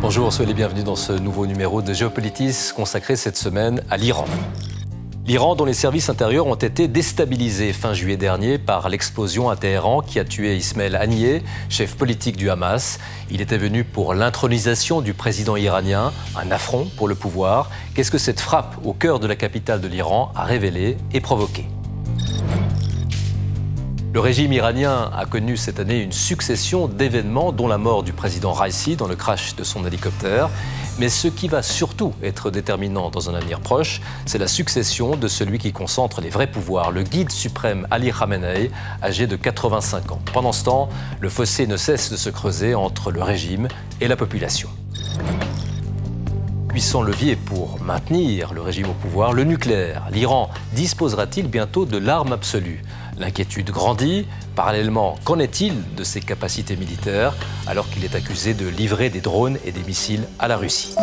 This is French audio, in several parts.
Bonjour, soyez les bienvenus dans ce nouveau numéro de Géopolitis consacré cette semaine à l'Iran. L'Iran, dont les services intérieurs ont été déstabilisés fin juillet dernier par l'explosion à Téhéran qui a tué Ismail Haniyeh, chef politique du Hamas. Il était venu pour l'intronisation du président iranien, un affront pour le pouvoir. Qu'est-ce que cette frappe au cœur de la capitale de l'Iran a révélé et provoqué ? Le régime iranien a connu cette année une succession d'événements, dont la mort du président Raisi dans le crash de son hélicoptère. Mais ce qui va surtout être déterminant dans un avenir proche, c'est la succession de celui qui concentre les vrais pouvoirs, le guide suprême Ali Khamenei, âgé de 85 ans. Pendant ce temps, le fossé ne cesse de se creuser entre le régime et la population. Puissant levier pour maintenir le régime au pouvoir, le nucléaire. L'Iran disposera-t-il bientôt de l'arme absolue ? L'inquiétude grandit. Parallèlement, qu'en est-il de ses capacités militaires alors qu'il est accusé de livrer des drones et des missiles à la Russie ?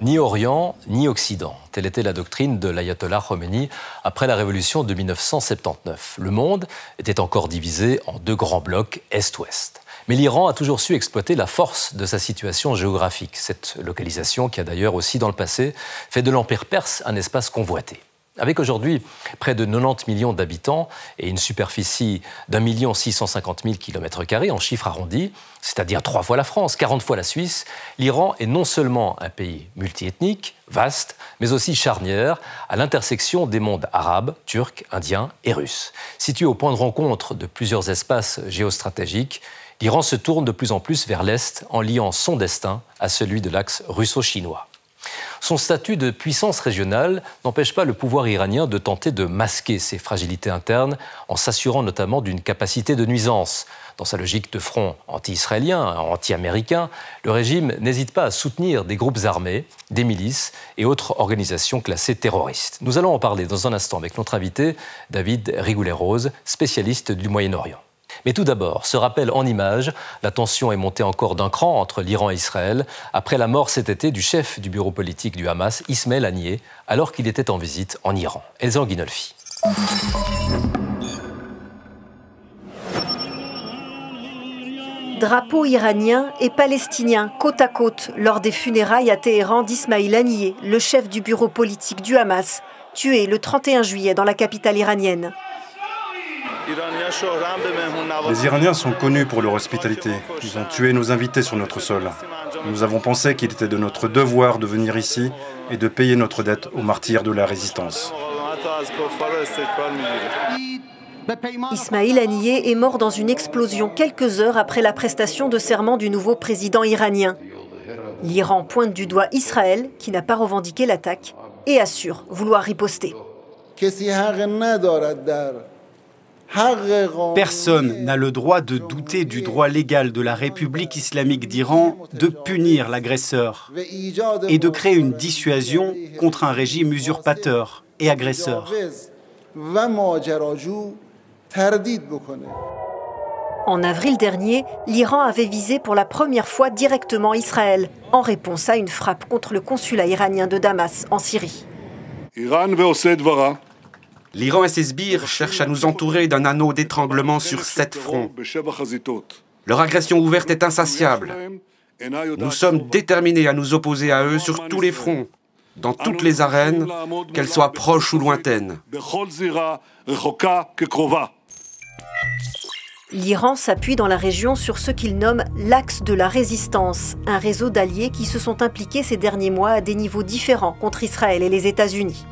Ni Orient, ni Occident. Telle était la doctrine de l'ayatollah Khomeini après la révolution de 1979. Le monde était encore divisé en deux grands blocs, Est-Ouest. Mais l'Iran a toujours su exploiter la force de sa situation géographique. Cette localisation qui a d'ailleurs aussi dans le passé fait de l'Empire perse un espace convoité. Avec aujourd'hui près de 90 millions d'habitants et une superficie d'1 650 000 km² en chiffres arrondis, c'est-à-dire 3 fois la France, 40 fois la Suisse, l'Iran est non seulement un pays multiethnique, vaste, mais aussi charnière à l'intersection des mondes arabes, turcs, indiens et russes. Situé au point de rencontre de plusieurs espaces géostratégiques, l'Iran se tourne de plus en plus vers l'Est en liant son destin à celui de l'axe russo-chinois. Son statut de puissance régionale n'empêche pas le pouvoir iranien de tenter de masquer ses fragilités internes en s'assurant notamment d'une capacité de nuisance. Dans sa logique de front anti-israélien, anti-américain, le régime n'hésite pas à soutenir des groupes armés, des milices et autres organisations classées terroristes. Nous allons en parler dans un instant avec notre invité David Rigoulet-Rose, spécialiste du Moyen-Orient. Mais tout d'abord, ce rappel en images, la tension est montée encore d'un cran entre l'Iran et Israël après la mort cet été du chef du bureau politique du Hamas, Ismail Haniyeh, alors qu'il était en visite en Iran. Elsa Anguinolfi. Drapeaux iraniens et palestiniens côte à côte lors des funérailles à Téhéran d'Ismail Haniyeh, le chef du bureau politique du Hamas, tué le 31 juillet dans la capitale iranienne. Les Iraniens sont connus pour leur hospitalité. Ils ont tué nos invités sur notre sol. Nous avons pensé qu'il était de notre devoir de venir ici et de payer notre dette aux martyrs de la résistance. Ismail Haniyeh est mort dans une explosion quelques heures après la prestation de serment du nouveau président iranien. L'Iran pointe du doigt Israël, qui n'a pas revendiqué l'attaque, et assure vouloir riposter. Personne n'a le droit de douter du droit légal de la République islamique d'Iran de punir l'agresseur et de créer une dissuasion contre un régime usurpateur et agresseur. En avril dernier, l'Iran avait visé pour la première fois directement Israël, en réponse à une frappe contre le consulat iranien de Damas en Syrie. L'Iran et ses sbires cherchent à nous entourer d'un anneau d'étranglement sur 7 fronts. Leur agression ouverte est insatiable. Nous sommes déterminés à nous opposer à eux sur tous les fronts, dans toutes les arènes, qu'elles soient proches ou lointaines. L'Iran s'appuie dans la région sur ce qu'il nomme l'axe de la résistance, un réseau d'alliés qui se sont impliqués ces derniers mois à des niveaux différents contre Israël et les États-Unis.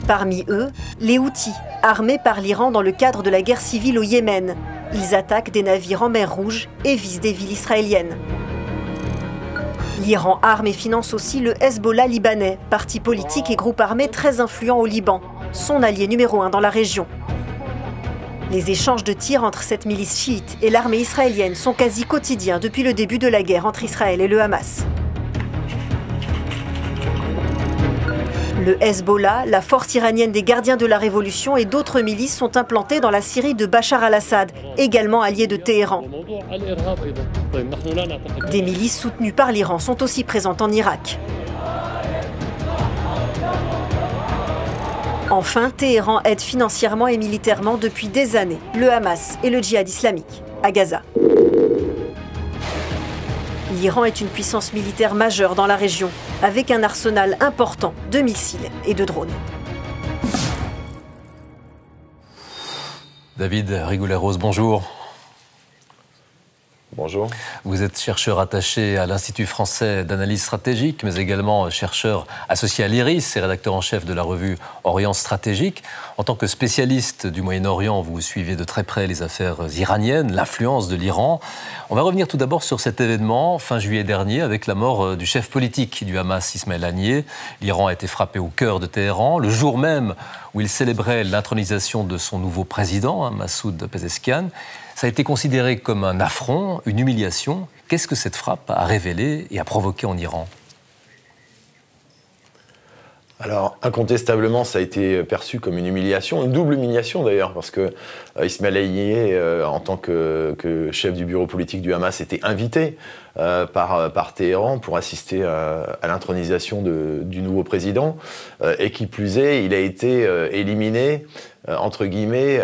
Parmi eux, les Houthis, armés par l'Iran dans le cadre de la guerre civile au Yémen. Ils attaquent des navires en mer Rouge et visent des villes israéliennes. L'Iran arme et finance aussi le Hezbollah libanais, parti politique et groupe armé très influent au Liban, son allié numéro 1 dans la région. Les échanges de tirs entre cette milice chiite et l'armée israélienne sont quasi quotidiens depuis le début de la guerre entre Israël et le Hamas. Le Hezbollah, la force iranienne des gardiens de la révolution et d'autres milices sont implantés dans la Syrie de Bachar al-Assad, également allié de Téhéran. Des milices soutenues par l'Iran sont aussi présentes en Irak. Enfin, Téhéran aide financièrement et militairement depuis des années le Hamas et le djihad islamique. à Gaza. L'Iran est une puissance militaire majeure dans la région, avec un arsenal important de missiles et de drones. David Rigoulet-Rose, bonjour. Bonjour. Vous êtes chercheur attaché à l'Institut français d'analyse stratégique, mais également chercheur associé à l'IRIS et rédacteur en chef de la revue Orient Stratégique. En tant que spécialiste du Moyen-Orient, vous suivez de très près les affaires iraniennes, l'influence de l'Iran. On va revenir tout d'abord sur cet événement fin juillet dernier avec la mort du chef politique du Hamas, Ismaël Haniyeh. L'Iran a été frappé au cœur de Téhéran, le jour même où il célébrait l'intronisation de son nouveau président, Massoud Pezeshkian. Ça a été considéré comme un affront, une humiliation. Qu'est-ce que cette frappe a révélé et a provoqué en Iran ? Alors, incontestablement, ça a été perçu comme une humiliation, une double humiliation d'ailleurs, parce que Ismaël Haniyeh, en tant que chef du bureau politique du Hamas, était invité par Téhéran pour assister à l'intronisation du nouveau président. Et qui plus est, il a été éliminé, entre guillemets,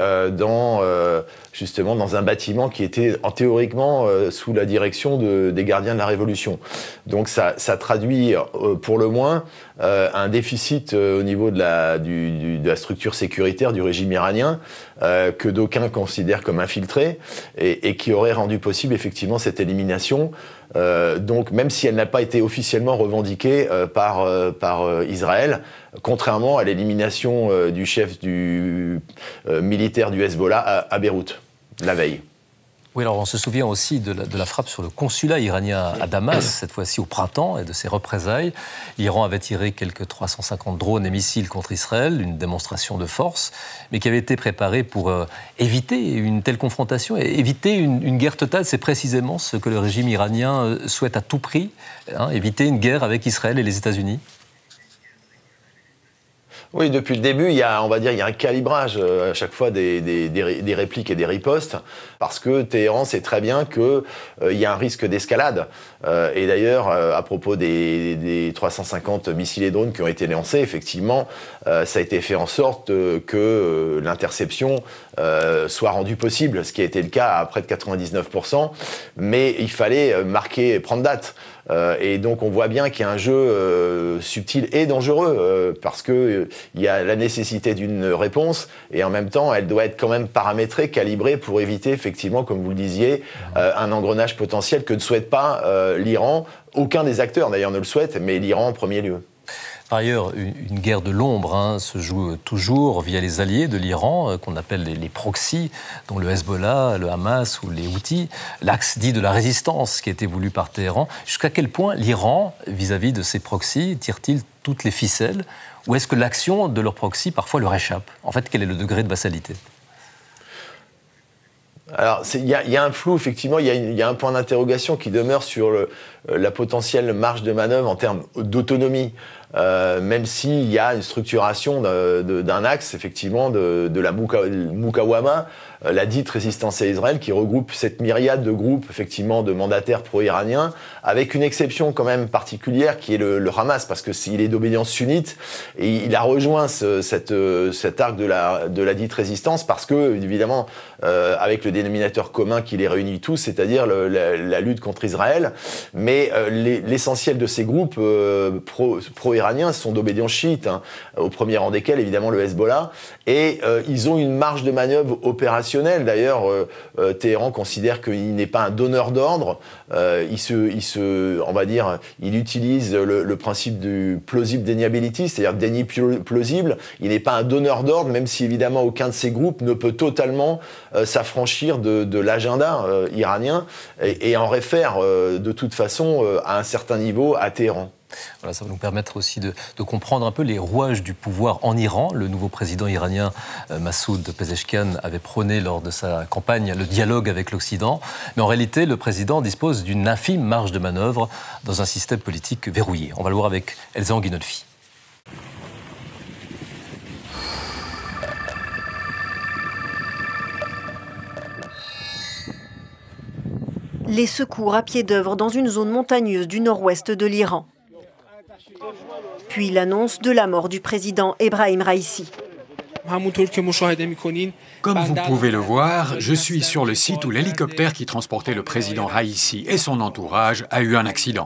justement dans un bâtiment qui était théoriquement sous la direction des gardiens de la Révolution. Donc ça traduit pour le moins un déficit au niveau de la structure sécuritaire du régime iranien que d'aucuns considèrent comme infiltré et qui aurait rendu possible effectivement cette élimination. Donc même si elle n'a pas été officiellement revendiquée par Israël, contrairement à l'élimination du chef militaire du Hezbollah à Beyrouth, la veille. Oui, alors on se souvient aussi de la frappe sur le consulat iranien à Damas, cette fois-ci au printemps, et de ses représailles. L'Iran avait tiré quelques 350 drones et missiles contre Israël, une démonstration de force, mais qui avait été préparée pour éviter une telle confrontation, et éviter une guerre totale. C'est précisément ce que le régime iranien souhaite à tout prix, éviter une guerre avec Israël et les États-Unis. Oui, depuis le début, il y a un calibrage à chaque fois des répliques et des ripostes, parce que Téhéran sait très bien qu'il y a un risque d'escalade. Et d'ailleurs, à propos des 350 missiles et drones qui ont été lancés, effectivement, ça a été fait en sorte que l'interception soit rendue possible, ce qui a été le cas à près de 99%. Mais il fallait prendre date. Et donc on voit bien qu'il y a un jeu subtil et dangereux parce que il y a la nécessité d'une réponse et en même temps elle doit être quand même paramétrée, calibrée pour éviter effectivement, comme vous le disiez, un engrenage potentiel que ne souhaite pas l'Iran. Aucun des acteurs d'ailleurs ne le souhaite, mais l'Iran en premier lieu. Par ailleurs, une guerre de l'ombre se joue toujours via les alliés de l'Iran, qu'on appelle les proxys, dont le Hezbollah, le Hamas ou les Houthis, l'axe dit de la résistance qui a été voulu par Téhéran. Jusqu'à quel point l'Iran, vis-à-vis de ses proxys, tire-t-il toutes les ficelles, ou est-ce que l'action de leurs proxys parfois leur échappe ? En fait, quel est le degré de vassalité ? Alors, il y a un flou, effectivement, il y a un point d'interrogation qui demeure sur la potentielle marge de manœuvre en termes d'autonomie, même s'il y a une structuration d'un axe, effectivement, de la Mukawama, la dite résistance à Israël, qui regroupe cette myriade de groupes, effectivement, de mandataires pro-iraniens, avec une exception quand même particulière qui est le Hamas, parce que s'il est d'obédience sunnite, et il a rejoint cet arc de la dite résistance, parce que, évidemment, avec le dénominateur commun qui les réunit tous, c'est-à-dire la lutte contre Israël, mais l'essentiel de ces groupes pro-iraniens sont d'obédience chiite, au premier rang desquels, évidemment, le Hezbollah, et ils ont une marge de manœuvre opérationnelle. D'ailleurs, Téhéran considère qu'il n'est pas un donneur d'ordre. Il utilise le principe du plausible deniability, c'est-à-dire déni plausible. Il n'est pas un donneur d'ordre, même si évidemment aucun de ces groupes ne peut totalement s'affranchir de l'agenda iranien et en réfère de toute façon à un certain niveau à Téhéran. Voilà, ça va nous permettre aussi de comprendre un peu les rouages du pouvoir en Iran. Le nouveau président iranien Massoud Pezeshkian avait prôné lors de sa campagne le dialogue avec l'Occident. Mais en réalité, le président dispose d'une infime marge de manœuvre dans un système politique verrouillé. On va le voir avec Elsa Anguinolfi. Les secours à pied d'œuvre dans une zone montagneuse du nord-ouest de l'Iran. Puis l'annonce de la mort du président Ebrahim Raïssi. Comme vous pouvez le voir, je suis sur le site où l'hélicoptère qui transportait le président Raïssi et son entourage a eu un accident.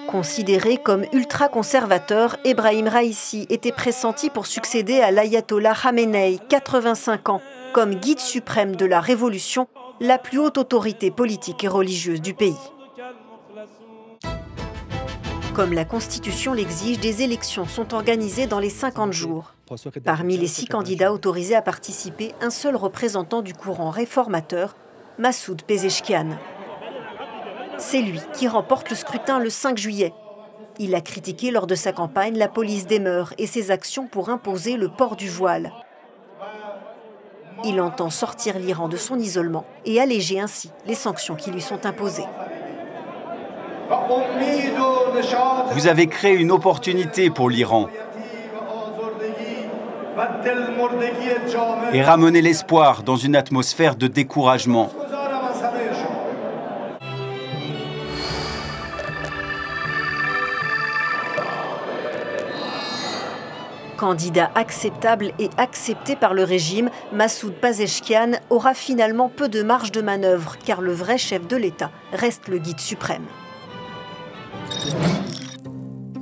Considéré comme ultra-conservateur, Ebrahim Raïssi était pressenti pour succéder à l'ayatollah Khamenei, 85 ans, comme guide suprême de la révolution, la plus haute autorité politique et religieuse du pays. Comme la Constitution l'exige, des élections sont organisées dans les 50 jours. Parmi les 6 candidats autorisés à participer, un seul représentant du courant réformateur, Massoud Pezeshkian. C'est lui qui remporte le scrutin le 5 juillet. Il a critiqué lors de sa campagne la police des mœurs et ses actions pour imposer le port du voile. Il entend sortir l'Iran de son isolement et alléger ainsi les sanctions qui lui sont imposées. Vous avez créé une opportunité pour l'Iran et ramené l'espoir dans une atmosphère de découragement. Candidat acceptable et accepté par le régime, Massoud Pezeshkian aura finalement peu de marge de manœuvre, car le vrai chef de l'État reste le guide suprême.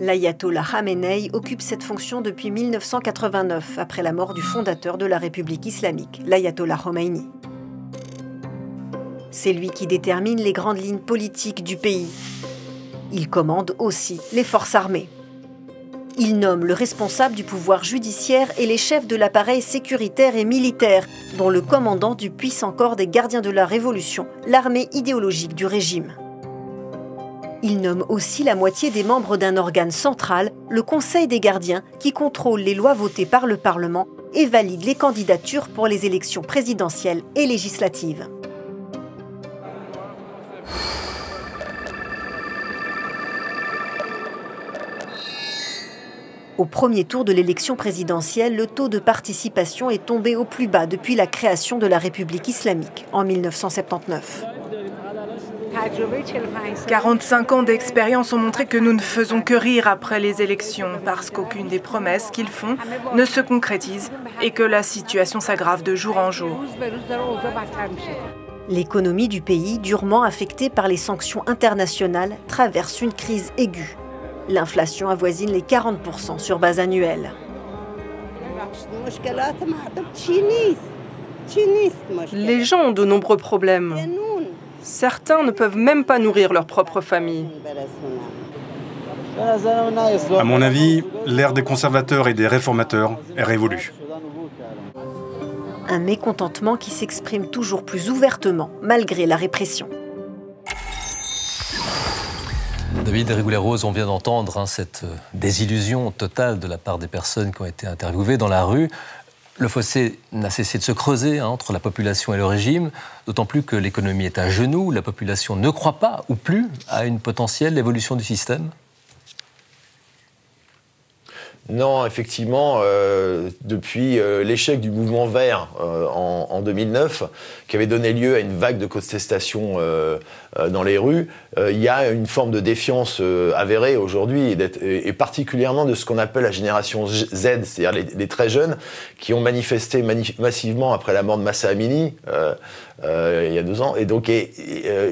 L'ayatollah Khamenei occupe cette fonction depuis 1989, après la mort du fondateur de la République islamique, l'ayatollah Khomeini. C'est lui qui détermine les grandes lignes politiques du pays. Il commande aussi les forces armées. Il nomme le responsable du pouvoir judiciaire et les chefs de l'appareil sécuritaire et militaire, dont le commandant du puissant corps des gardiens de la Révolution, l'armée idéologique du régime. Il nomme aussi la moitié des membres d'un organe central, le Conseil des gardiens, qui contrôle les lois votées par le Parlement et valide les candidatures pour les élections présidentielles et législatives. Au premier tour de l'élection présidentielle, le taux de participation est tombé au plus bas depuis la création de la République islamique en 1979. 45 ans d'expérience ont montré que nous ne faisons que rire après les élections parce qu'aucune des promesses qu'ils font ne se concrétise et que la situation s'aggrave de jour en jour. L'économie du pays, durement affectée par les sanctions internationales, traverse une crise aiguë. L'inflation avoisine les 40% sur base annuelle. Les gens ont de nombreux problèmes. Certains ne peuvent même pas nourrir leur propre famille. À mon avis, l'ère des conservateurs et des réformateurs est révolue. Un mécontentement qui s'exprime toujours plus ouvertement, malgré la répression. David Rigoulet-Rose, on vient d'entendre cette désillusion totale de la part des personnes qui ont été interviewées dans la rue. Le fossé n'a cessé de se creuser entre la population et le régime, d'autant plus que l'économie est à genoux, la population ne croit pas ou plus à une potentielle évolution du système. Non, effectivement, depuis l'échec du mouvement vert en 2009, qui avait donné lieu à une vague de contestation dans les rues, il y a une forme de défiance avérée aujourd'hui, et particulièrement de ce qu'on appelle la génération Z, c'est-à-dire les très jeunes, qui ont manifesté massivement après la mort de Mahsa Amini, il y a 2 ans. Et donc,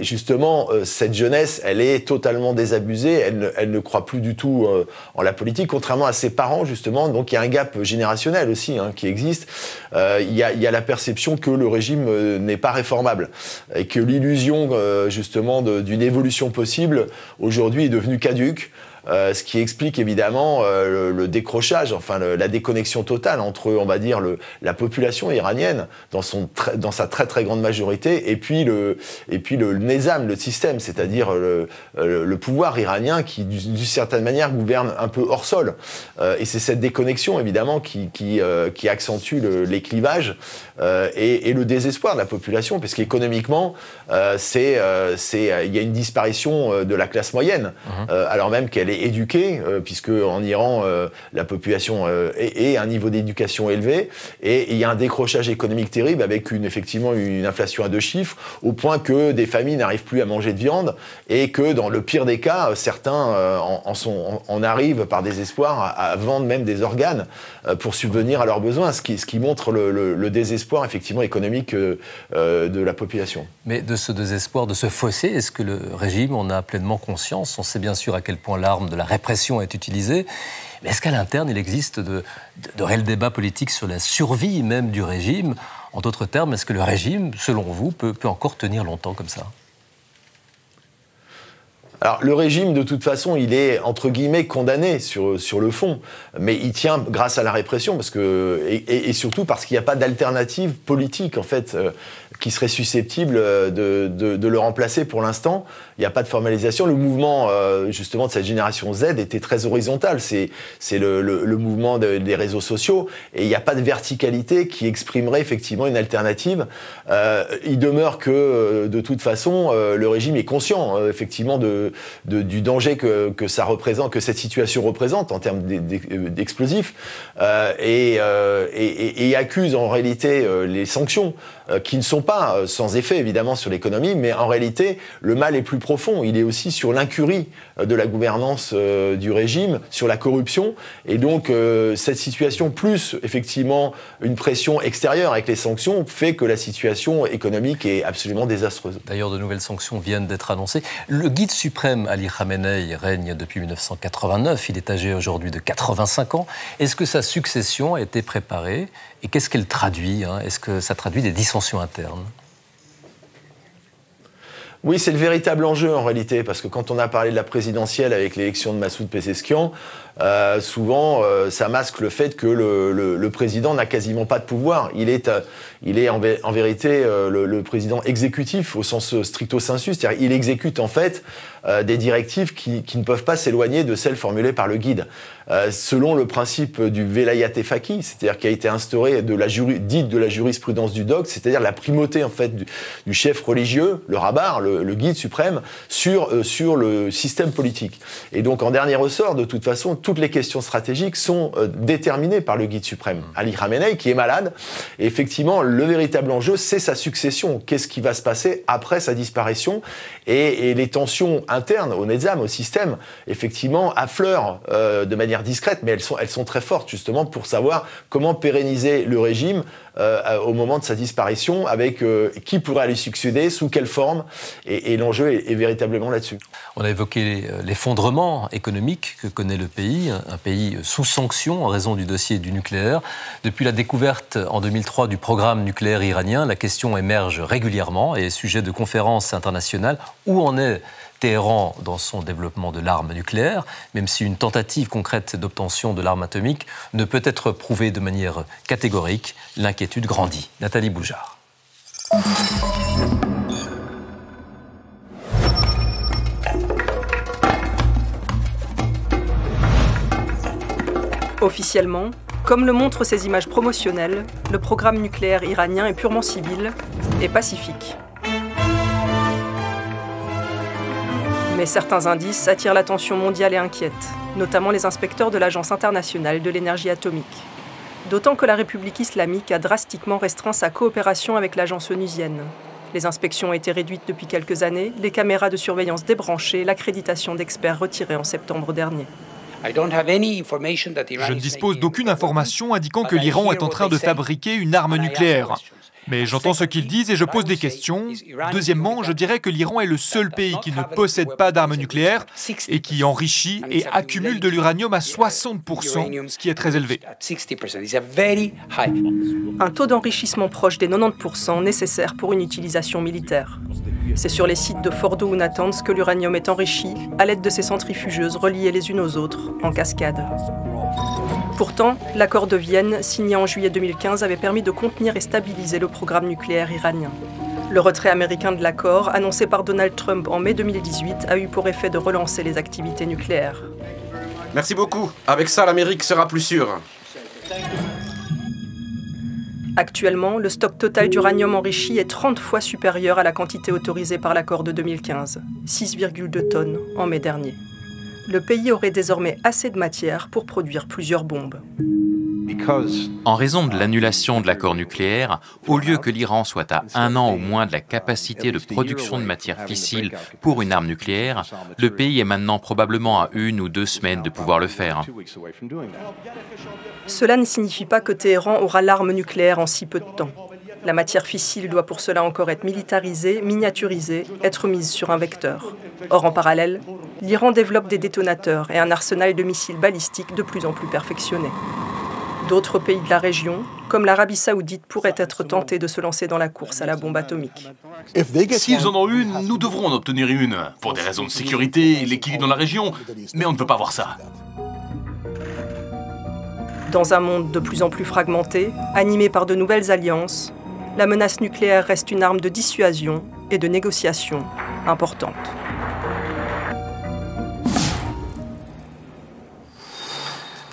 justement, cette jeunesse, elle est totalement désabusée, elle ne croit plus du tout en la politique, contrairement à ses parents, justement. Donc, il y a un gap générationnel aussi qui existe. Il y a la perception que le régime n'est pas réformable et que l'illusion, justement, d'une évolution possible, aujourd'hui, est devenue caduque. Ce qui explique évidemment le décrochage, enfin la déconnexion totale entre, on va dire, la population iranienne dans sa très très grande majorité et puis le nizam, le système, c'est-à-dire le pouvoir iranien qui d'une certaine manière gouverne un peu hors sol. Et c'est cette déconnexion évidemment qui accentue les clivages et le désespoir de la population, parce qu'économiquement il y a une disparition de la classe moyenne, alors même qu'elle est est éduquée, puisque en Iran, la population est à un niveau d'éducation élevé, et il y a un décrochage économique terrible avec effectivement une inflation à 2 chiffres, au point que des familles n'arrivent plus à manger de viande, et que dans le pire des cas, certains en arrivent par désespoir à vendre même des organes pour subvenir à leurs besoins, ce qui montre le désespoir effectivement économique de la population. Mais de ce désespoir, de ce fossé, est-ce que le régime en a pleinement conscience? On sait bien sûr à quel point l'arme de la répression est utilisée, mais est-ce qu'à l'interne il existe de réels débats politiques sur la survie même du régime? En d'autres termes, est-ce que le régime, selon vous, peut encore tenir longtemps comme ça? Alors, le régime, de toute façon, il est, entre guillemets, condamné sur le fond. Mais il tient grâce à la répression, et surtout parce qu'il n'y a pas d'alternative politique, en fait, qui serait susceptible de le remplacer pour l'instant. Il n'y a pas de formalisation. Le mouvement, justement, de cette génération Z était très horizontal. C'est le mouvement des réseaux sociaux. Et il n'y a pas de verticalité qui exprimerait, effectivement, une alternative. Il demeure que, de toute façon, le régime est conscient, effectivement, du danger que ça représente, que cette situation représente en termes d'explosifs, et accuse en réalité les sanctions qui ne sont pas sans effet évidemment sur l'économie, mais en réalité le mal est plus profond. Il est aussi sur l'incurie de la gouvernance du régime, sur la corruption, et donc cette situation plus effectivement une pression extérieure avec les sanctions fait que la situation économique est absolument désastreuse. D'ailleurs, de nouvelles sanctions viennent d'être annoncées. Le guide suprême Ali Khamenei règne depuis 1989. Il est âgé aujourd'hui de 85 ans. Est-ce que sa succession a été préparée? Et qu'est-ce qu'elle traduit? Est-ce que ça traduit des dissensions internes? Oui, c'est le véritable enjeu en réalité, parce que quand on a parlé de la présidentielle avec l'élection de Massoud Pezeshkian, souvent ça masque le fait que le président n'a quasiment pas de pouvoir. Il est en vérité le président exécutif au sens stricto sensu, c'est-à-dire il exécute en fait des directives qui ne peuvent pas s'éloigner de celles formulées par le guide. Selon le principe du velayat faqih, c'est-à-dire qui a été instauré dite de la jurisprudence du dogme, c'est-à-dire la primauté en fait du chef religieux, le rabbin, le guide suprême, sur le système politique. Et donc en dernier ressort, de toute façon, toutes les questions stratégiques sont déterminées par le guide suprême, Ali Khamenei, qui est malade. Et effectivement, le véritable enjeu, c'est sa succession. Qu'est-ce qui va se passer après sa disparition? Et les tensions internes au Nizam, au système, effectivement, affleurent de manière discrète, mais elles sont très fortes, justement, pour savoir comment pérenniser le régime au moment de sa disparition, avec qui pourrait lui succéder, sous quelle forme, et l'enjeu est véritablement là-dessus. On a évoqué l'effondrement économique que connaît le pays, un pays sous sanction en raison du dossier du nucléaire. Depuis la découverte en 2003 du programme nucléaire iranien, la question émerge régulièrement et est sujet de conférences internationales. Où en est Téhéran dans son développement de l'arme nucléaire, même si une tentative concrète d'obtention de l'arme atomique ne peut être prouvée de manière catégorique, l'inquiétude grandit. Nathalie Boujard. Officiellement, comme le montrent ces images promotionnelles, le programme nucléaire iranien est purement civil et pacifique. Mais certains indices attirent l'attention mondiale et inquiètent, notamment les inspecteurs de l'Agence internationale de l'énergie atomique. D'autant que la République islamique a drastiquement restreint sa coopération avec l'agence onusienne. Les inspections ont été réduites depuis quelques années, les caméras de surveillance débranchées, l'accréditation d'experts retirée en septembre dernier. Je ne dispose d'aucune information indiquant que l'Iran est en train de fabriquer une arme nucléaire. Mais j'entends ce qu'ils disent et je pose des questions. Deuxièmement, je dirais que l'Iran est le seul pays qui ne possède pas d'armes nucléaires et qui enrichit et accumule de l'uranium à 60%, ce qui est très élevé. Un taux d'enrichissement proche des 90% nécessaire pour une utilisation militaire. C'est sur les sites de Fordo ou Natanz que l'uranium est enrichi à l'aide de ces centrifugeuses reliées les unes aux autres, en cascade. Pourtant, l'accord de Vienne, signé en juillet 2015, avait permis de contenir et stabiliser le programme nucléaire iranien. Le retrait américain de l'accord, annoncé par Donald Trump en mai 2018, a eu pour effet de relancer les activités nucléaires. Merci beaucoup. Avec ça, l'Amérique sera plus sûre. Actuellement, le stock total d'uranium enrichi est 30 fois supérieur à la quantité autorisée par l'accord de 2015, 6,2 tonnes en mai dernier. le pays aurait désormais assez de matière pour produire plusieurs bombes. En raison de l'annulation de l'accord nucléaire, au lieu que l'Iran soit à 1 an au moins de la capacité de production de matière fissile pour une arme nucléaire, le pays est maintenant probablement à 1 ou 2 semaines de pouvoir le faire. Cela ne signifie pas que Téhéran aura l'arme nucléaire en si peu de temps. La matière fissile doit pour cela encore être militarisée, miniaturisée, être mise sur un vecteur. Or, en parallèle, l'Iran développe des détonateurs et un arsenal de missiles balistiques de plus en plus perfectionné. D'autres pays de la région, comme l'Arabie saoudite, pourraient être tentés de se lancer dans la course à la bombe atomique. S'ils en ont une, nous devrons en obtenir une, pour des raisons de sécurité et l'équilibre dans la région, mais on ne peut pas voir ça. Dans un monde de plus en plus fragmenté, animé par de nouvelles alliances, la menace nucléaire reste une arme de dissuasion et de négociation importante.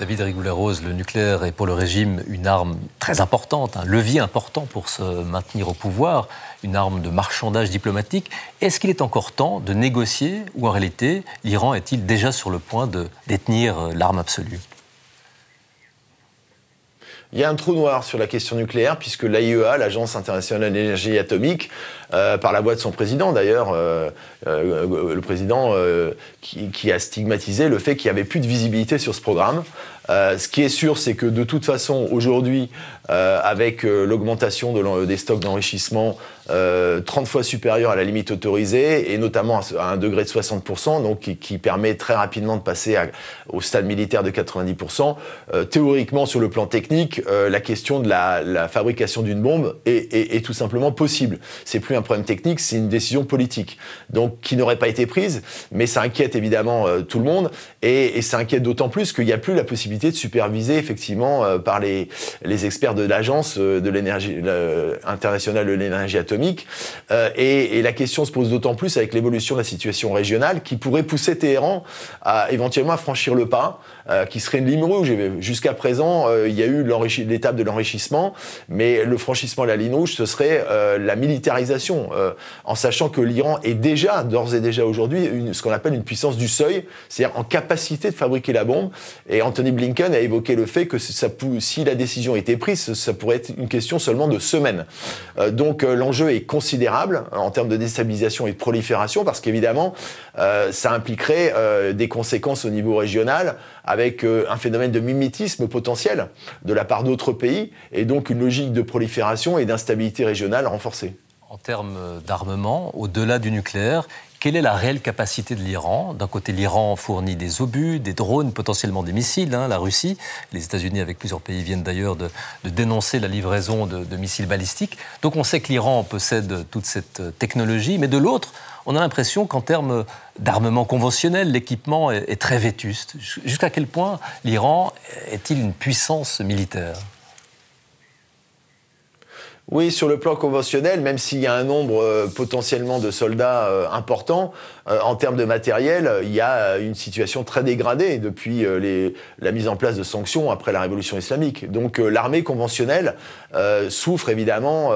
David Rigoulet-Rose, le nucléaire est pour le régime une arme très importante, un levier important pour se maintenir au pouvoir, une arme de marchandage diplomatique. Est-ce qu'il est encore temps de négocier ou en réalité l'Iran est-il déjà sur le point de détenir l'arme absolue ? Il y a un trou noir sur la question nucléaire, puisque l'AIEA, l'Agence internationale de l'énergie atomique, par la voix de son président d'ailleurs, le président qui a stigmatisé le fait qu'il n'y avait plus de visibilité sur ce programme. Ce qui est sûr, c'est que de toute façon, aujourd'hui, avec l'augmentation des stocks d'enrichissement 30 fois supérieure à la limite autorisée, et notamment à un degré de 60%, donc qui permet très rapidement de passer au stade militaire de 90%, théoriquement, sur le plan technique, la question de la fabrication d'une bombe est tout simplement possible. C'est plus un problème technique, c'est une décision politique, donc qui n'aurait pas été prise, mais ça inquiète évidemment tout le monde, et ça inquiète d'autant plus qu'il n'y a plus la possibilité de superviser effectivement par les experts de l'Agence de l'énergie internationale de l'énergie atomique, et la question se pose d'autant plus avec l'évolution de la situation régionale qui pourrait pousser Téhéran éventuellement à franchir le pas, qui serait une ligne rouge. Jusqu'à présent, il y a eu l'étape de l'enrichissement, mais le franchissement de la ligne rouge, ce serait la militarisation, en sachant que l'Iran est déjà, d'ores et déjà aujourd'hui, ce qu'on appelle une puissance du seuil, c'est-à-dire en capacité de fabriquer la bombe. Et Anthony Blinken a évoqué le fait que si la décision était prise, ça pourrait être une question seulement de semaines. Donc l'enjeu est considérable en termes de déstabilisation et de prolifération, parce qu'évidemment, ça impliquerait des conséquences au niveau régional, avec un phénomène de mimétisme potentiel de la part d'autres pays, et donc une logique de prolifération et d'instabilité régionale renforcée. En termes d'armement, au-delà du nucléaire, quelle est la réelle capacité de l'Iran ? D'un côté, l'Iran fournit des obus, des drones, potentiellement des missiles. La Russie, les États-Unis avec plusieurs pays viennent d'ailleurs de dénoncer la livraison de missiles balistiques. Donc on sait que l'Iran possède toute cette technologie, mais de l'autre, on a l'impression qu'en termes d'armement conventionnel, l'équipement est très vétuste. Jusqu'à quel point l'Iran est-il une puissance militaire ? Oui, sur le plan conventionnel, même s'il y a un nombre potentiellement de soldats important, en termes de matériel, il y a une situation très dégradée depuis la mise en place de sanctions après la révolution islamique. Donc l'armée conventionnelle souffre évidemment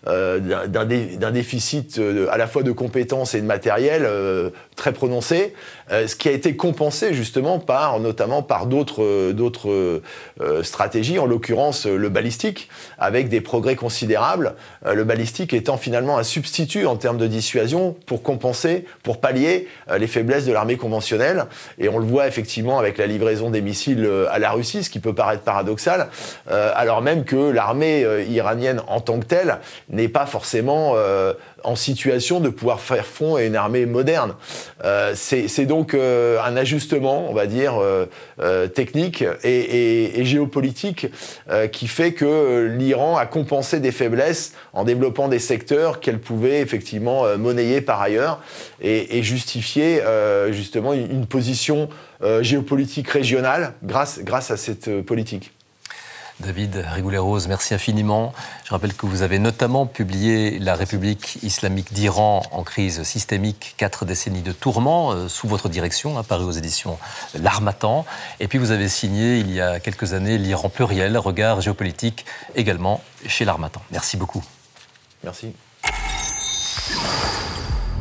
d'un déficit à la fois de compétences et de matériel très prononcé, ce qui a été compensé justement notamment par d'autres stratégies, en l'occurrence le balistique, avec des progrès considérables. Le balistique étant finalement un substitut en termes de dissuasion pour compenser, pour pallier les faiblesses de l'armée conventionnelle. Et on le voit effectivement avec la livraison des missiles à la Russie, ce qui peut paraître paradoxal, alors même que l'armée iranienne en tant que telle n'est pas forcément en situation de pouvoir faire front à une armée moderne. C'est donc un ajustement, on va dire, technique et géopolitique qui fait que l'Iran a compensé des faiblesses en développant des secteurs qu'elle pouvait effectivement monnayer par ailleurs et justifier justement une position géopolitique régionale grâce à cette politique. David Rigoulet-Rose, merci infiniment. Je rappelle que vous avez notamment publié La République islamique d'Iran en crise systémique, 4 décennies de tourments, sous votre direction, paru aux éditions L'Harmattan. Et puis vous avez signé, il y a quelques années, L'Iran pluriel, regard géopolitique, également chez L'Harmattan. Merci beaucoup. Merci.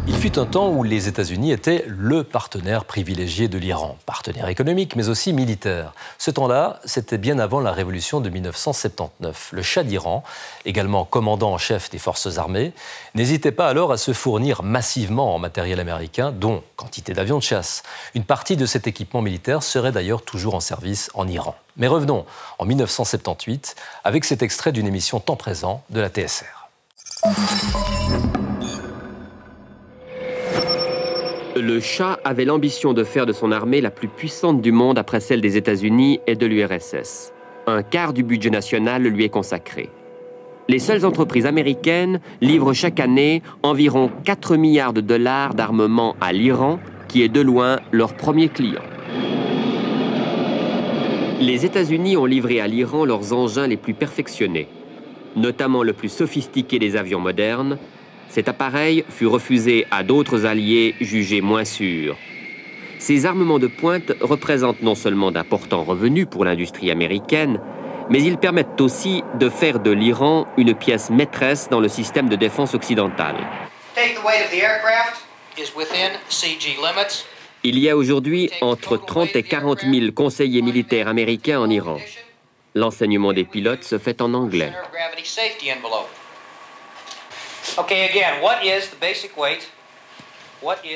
Il fut un temps où les États-Unis étaient le partenaire privilégié de l'Iran, partenaire économique mais aussi militaire. Ce temps-là, c'était bien avant la révolution de 1979. Le Shah d'Iran, également commandant en chef des forces armées, n'hésitait pas alors à se fournir massivement en matériel américain, dont quantité d'avions de chasse. Une partie de cet équipement militaire serait d'ailleurs toujours en service en Iran. Mais revenons en 1978 avec cet extrait d'une émission Temps présent de la TSR. Le Shah avait l'ambition de faire de son armée la plus puissante du monde après celle des États-Unis et de l'URSS. Un quart du budget national lui est consacré. Les seules entreprises américaines livrent chaque année environ 4 milliards de dollars d'armement à l'Iran, qui est de loin leur premier client. Les États-Unis ont livré à l'Iran leurs engins les plus perfectionnés, notamment le plus sophistiqué des avions modernes. Cet appareil fut refusé à d'autres alliés jugés moins sûrs. Ces armements de pointe représentent non seulement d'importants revenus pour l'industrie américaine, mais ils permettent aussi de faire de l'Iran une pièce maîtresse dans le système de défense occidental. Il y a aujourd'hui entre 30 et 40 000 conseillers militaires américains en Iran. L'enseignement des pilotes se fait en anglais.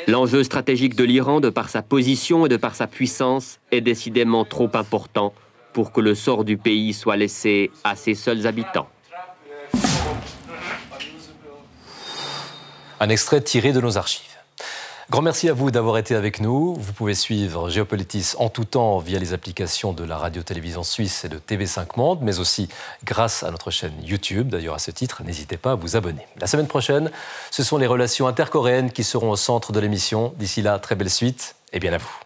L'enjeu stratégique de l'Iran, de par sa position et de par sa puissance, est décidément trop important pour que le sort du pays soit laissé à ses seuls habitants. Un extrait tiré de nos archives. Grand merci à vous d'avoir été avec nous. Vous pouvez suivre Géopolitis en tout temps via les applications de la radio-télévision suisse et de TV5 Monde, mais aussi grâce à notre chaîne YouTube. D'ailleurs, à ce titre, n'hésitez pas à vous abonner. La semaine prochaine, ce sont les relations intercoréennes qui seront au centre de l'émission. D'ici là, très belle suite et bien à vous.